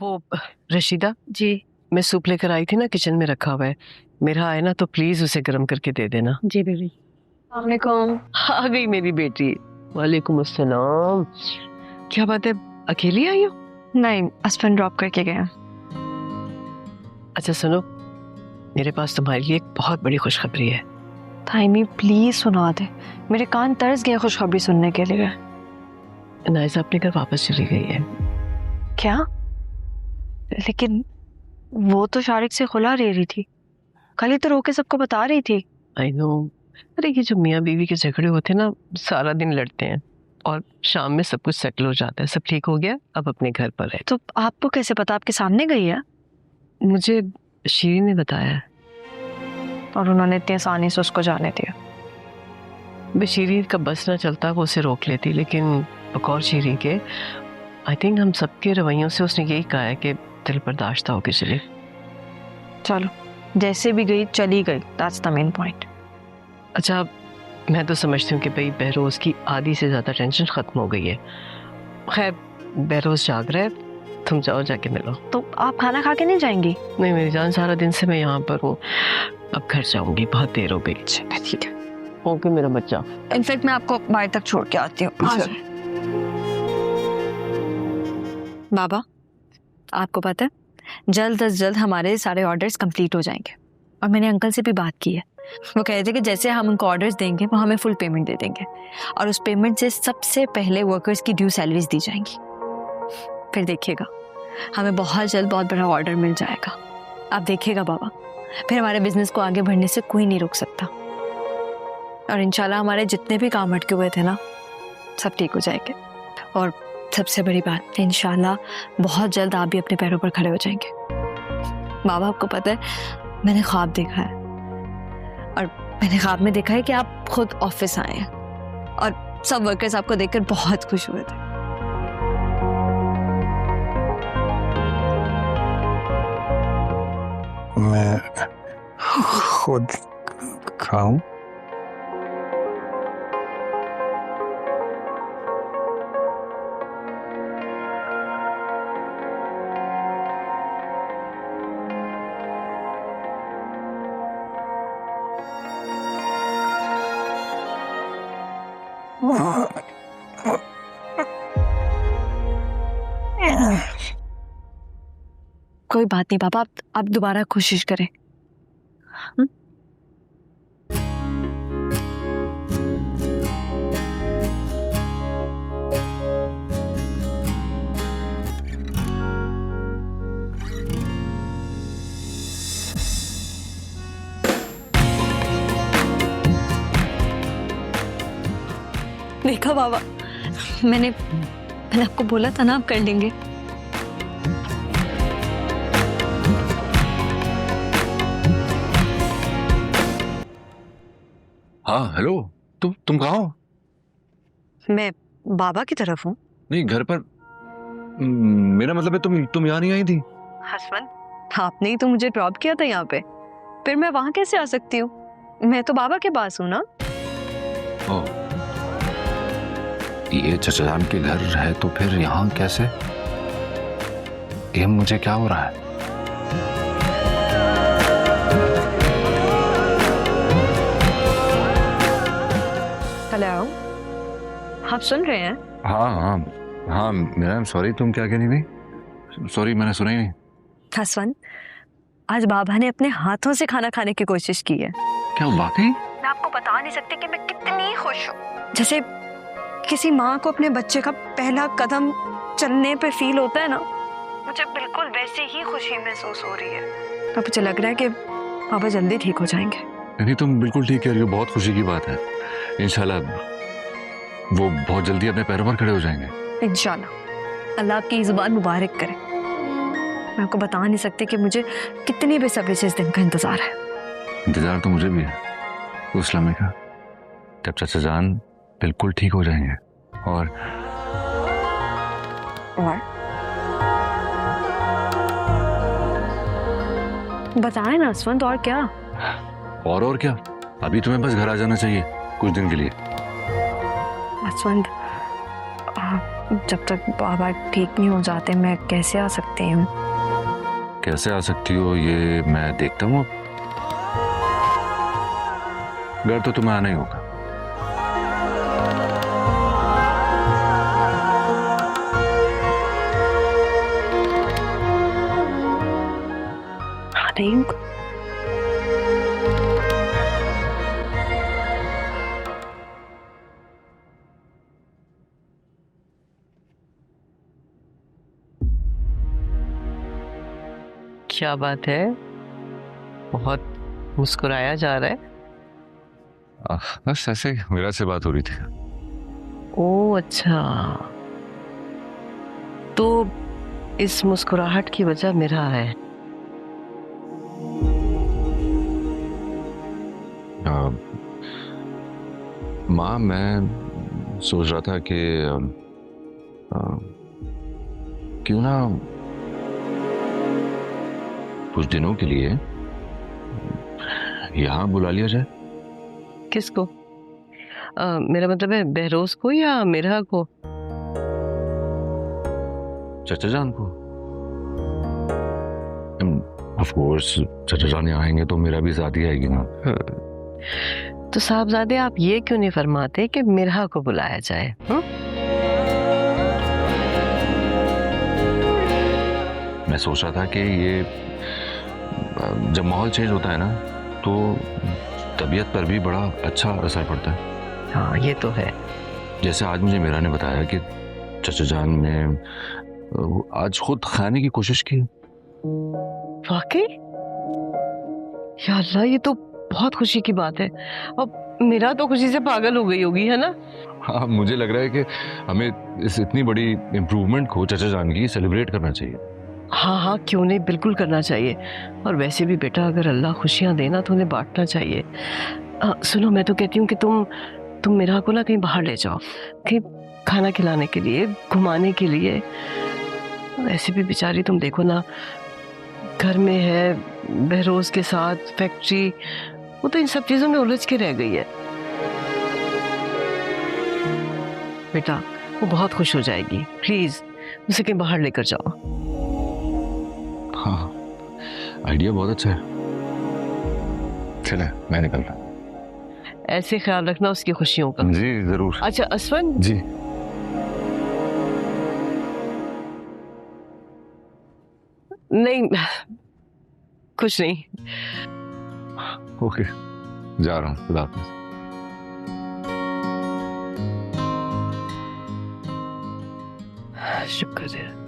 वो रशीदा जी मैं सूप लेकर आई थी ना, किचन में रखा हुआ है। मेरा आए ना तो प्लीज उसे गर्म करके दे देना। जी बेबी। वालेकुम। आ गई मेरी बेटी। वालेकुम अस्सलाम। क्या बात है, अकेली आई हो? नहीं, हस्बैंड ड्रॉप करके गया। अच्छा सुनो, मेरे पास तुम्हारे लिए एक बहुत बड़ी खुशखबरी है। ताइमी प्लीज सुना दे, मेरे कान तरस गए खुशखबरी सुनने के लिए। नाइजा अपने घर वापस चली गई है। क्या? लेकिन वो तो शारिक से खुला रह रही थी, कल ही तो रोके सबको बता रही थी। I know. अरे ये जो मियाँ बीवी के झगड़े होते हैं ना, सारा दिन लड़ते हैं और शाम में सब कुछ सेटल हो जाता है। सब ठीक हो गया, अब अपने घर पर है। तो आपको कैसे पता? आपके सामने गई है? मुझे शीरी ने बताया। और उन्होंने इतनी आसानी से उसको जाने दिया? शीरी का बस ना चलता वो उसे रोक लेती, लेकिन बकौल शीरी के आई थिंक हम सबके रवैयों से उसने यही कहा है कि दिल बर्दाश्त होके चले। चलो, जैसे भी गई चली गई, दैट्स द मेन पॉइंट। अच्छा, मैं तो समझती हूँ कि भाई बहरोज की आधी से ज़्यादा टेंशन ख़त्म हो गई है। खैर बहरोज जाग रहा है, तुम जाओ जाके मिलो। तो आप खाना खा के नहीं जाएंगी? नहीं मेरी जान, सारा दिन से मैं यहाँ पर हूँ, अब घर जाऊंगी, बहुत देर हो गई। ठीक है। ओके मेरा बच्चा। इनफैक्ट मैं आपको बाहर तक छोड़ के आती हूँ। बाबा, आपको पता है जल्द से जल्द हमारे सारे ऑर्डर्स कंप्लीट हो जाएंगे, और मैंने अंकल से भी बात की है। वो कह रहे थे कि जैसे हम उनको ऑर्डर्स देंगे वो हमें फुल पेमेंट दे देंगे, और उस पेमेंट से सबसे पहले वर्कर्स की ड्यू सैलरीज दी जाएंगी। फिर देखिएगा हमें बहुत जल्द बहुत बड़ा ऑर्डर मिल जाएगा। आप देखिएगा बाबा, फिर हमारे बिजनेस को आगे बढ़ने से कोई नहीं रोक सकता, और इंशाल्लाह हमारे जितने भी काम अटके हुए थे ना, सब ठीक हो जाएंगे। और सबसे बड़ी बात, इंशाल्लाह बहुत जल्द आप भी अपने पैरों पर खड़े हो जाएंगे। बाबा आपको पता है मैंने ख्वाब देखा है, और मैंने ख्वाब में देखा है कि आप खुद ऑफिस आए हैं और सब वर्कर्स आपको देखकर बहुत खुश हुए थे। मैं खुद खाऊं? कोई बात नहीं पापा, आप दोबारा कोशिश करें। देखा बाबा, मैंने आपको बोला था ना आप कर लेंगे। हाँ हेलो, तुम कहाँ हो? मैं बाबा की तरफ हूँ। नहीं घर पर। मेरा मतलब है तुम यहाँ नहीं आई थी? हसबैंड, आपने ही तो मुझे ड्रॉप किया था यहाँ पे, फिर मैं वहां कैसे आ सकती हूँ? मैं तो बाबा के पास हूँ ना। ओ, ये चचा जान के घर है तो फिर यहाँ कैसे? ये मुझे क्या हो रहा है? हेलो, आप सुन रहे हैं? हाँ हाँ हाँ मैम, सॉरी, तुम क्या कह रही थी? सॉरी मैंने सुना ही नहीं। हसवन, आज बाबा ने अपने हाथों से खाना खाने की कोशिश की है। क्या वाकई? मैं आपको बता नहीं सकती कि मैं कितनी खुश हूँ। जैसे किसी माँ को अपने बच्चे का पहला कदम चलने पे फील होता है ना, मुझे बिल्कुल वैसी ही खुशी महसूस हो रही है। अब मुझे लग रहा है कि बाबा जल्दी ठीक हो जाएंगे। नहीं तुम बिल्कुल ठीक कह रही हो, बहुत खुशी की बात है। इंशाल्लाह वो बहुत जल्दी अपने पैरों पर खड़े हो जाएंगे। इंशाल्लाह, अल्लाह आपकी जुबान मुबारक करे। मैं आपको बता नहीं सकती कि मुझे कितनी बेसब्री से इस दिन का इंतजार है। इंतजार तो मुझे भी है उस लम्हे का, जब चाचा जान बिल्कुल ठीक हो जाएंगे। और बताएं ना असवंत, और क्या? और क्या, अभी तुम्हें बस घर आ जाना चाहिए कुछ दिन के लिए। असवंत, जब तक बाबा ठीक नहीं हो जाते मैं कैसे आ सकती हूँ? कैसे आ सकती हो ये मैं देखता हूँ। घर तो तुम्हें आना ही होगा। नहीं होगा। क्या बात है, बहुत मुस्कुराया जा रहा है। बस ऐसे ही मेरा से बात हो रही थी। ओ अच्छा, तो इस मुस्कुराहट की वजह मेरा है। माँ मैं सोच रहा था कि क्यों ना कुछ दिनों के लिए यहाँ बुला लिया जाए। किसको? मेरा मतलब है बहरोज को या मेरा को? चाचा जान को। ऑफ कोर्स चाचा जान यहाँ आएंगे तो मेरा भी साथ ही आएगी ना। तो साहबजादे आप ये क्यों नहीं फरमाते कि मिरहा को बुलाया जाए? मैं सोच रहा था कि ये जब माहौल चेंज होता है ना तो तबीयत पर भी बड़ा अच्छा असर पड़ता है। हाँ ये तो है। जैसे आज मुझे मीरा ने बताया कि चाचा जान ने आज खुद खाने की कोशिश की। वाकई? या अल्लाह, ये तो बहुत खुशी की बात है। अब मेरा तो खुशी से पागल हो गई होगी, है ना? हाँ मुझे लग रहा है कि हमें इस इतनी बड़ी इम्प्रूवमेंट को चाचा जान की सेलिब्रेट करना चाहिए। हाँ हाँ, क्यों नहीं, बिल्कुल करना चाहिए। और वैसे भी बेटा, अगर अल्लाह खुशियाँ देना तो उन्हें बांटना चाहिए। सुनो, मैं तो कहती हूँ कि तुम मेरा को ना कहीं बाहर ले जाओ, कहीं खाना खिलाने के लिए, घुमाने के लिए। वैसे भी बेचारी तुम देखो ना, घर में है, बहरोज के साथ, फैक्ट्री, वो तो इन सब चीजों में उलझ के रह गई है। बेटा वो बहुत खुश हो जाएगी, प्लीज उसे कहीं बाहर लेकर जाओ। हाँ आइडिया बहुत अच्छा है। चले मैं निकलता। ऐसे ख्याल रखना उसकी खुशियों का। जी जरूर। अच्छा असवन जी नहीं, कुछ नहीं। ओके जा रहा हूँ। खुदा हाफिज। शुक्र है।